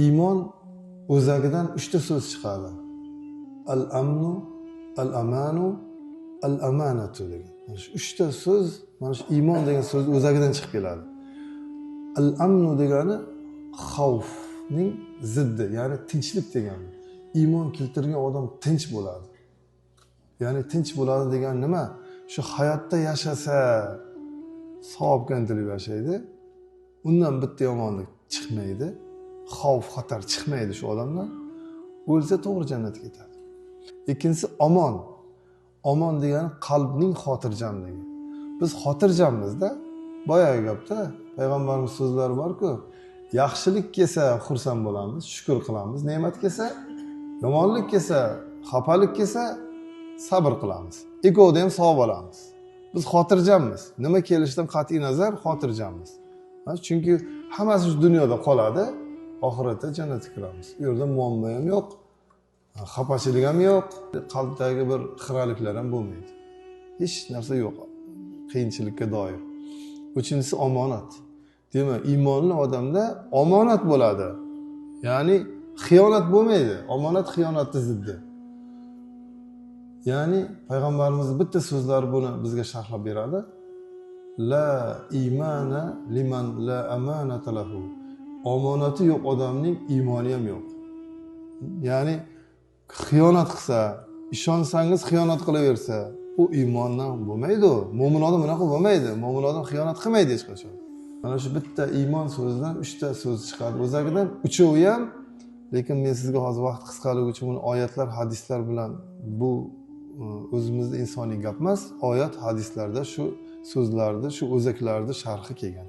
iymon o'zagidan 3 ta so'z chiqadi. Al-amnu, al-amanu, al-amanatu degan. Mana shu 3 ta so'z, mana shu iymon degan so'z o'zagidan chiqib keladi. Al-amnu degani xavfning ziddi, ya'ni tinchlik degani. Iymon keltirgan odam tinch bo'ladi. Ya'ni tinch bo'ladi degani nima? Shu hayotda yashasa, savobga intilib yashaydi. Undan bitta yomonlik chiqmaydi. Xavf, xatar chiqmaydi shu odamdan. O'lsa to'g'ri jannatga ketadi. Ikkinchisi omon. Omon degani qalbning xotirjamligi. Biz xotirjammiz-da. Boyagi gapda payg'ambarimiz so'zlari bor-ku, yaxshilik kelsa xursand bo'lamiz, shukr qilamiz. Ne'mat kelsa, yomonlik kelsa, xafalik kelsa, sabr qilamiz. Ikkovida ham savob olamiz. Biz xotirjammiz. Nima kelishidan qat'iy nazar xotirjammiz. Chunki hammasi shu dunyoda qoladi, oxiratda jannatga kiramiz. U yerda muammo ham yo'q, xafachilik ham yo'q, qalbdagi bir xiraliklar ham bo'lmaydi. Hech narsa yo'q qiyinchilikka doir. Uchinchisi omonat. Demak, iymonli odamda omonat bo'ladi. Ya'ni xiyonat bo'lmaydi. Omonat xiyonatning ziddi. Ya'ni payg'ambarimiz bitta so'zlari buni bizga sharhlab beradi. La imana liman la amanata lahu. Omonati yo'q odamning iymoni ham yo'q. Ya'ni xiyonat qilsa, ishonsangiz xiyonat qilaversa, u iymondan bo'lmaydi. Mo'min odam bunaqa bo'lmaydi. Mo'min odam xiyonat qilmaydi hech qachon. Mana shu bitta iymon so'zidan 3 ta so'z chiqadi. O'zagidan uchovi ham, lekin men sizga hozir vaqt qisqaligi uchun buni oyatlar, hadislar bilan bu o'zimizda insoniy gap emas. Oyat, hadislarda shu so'zlarni, shu o'zaklarni sharhi kelgan.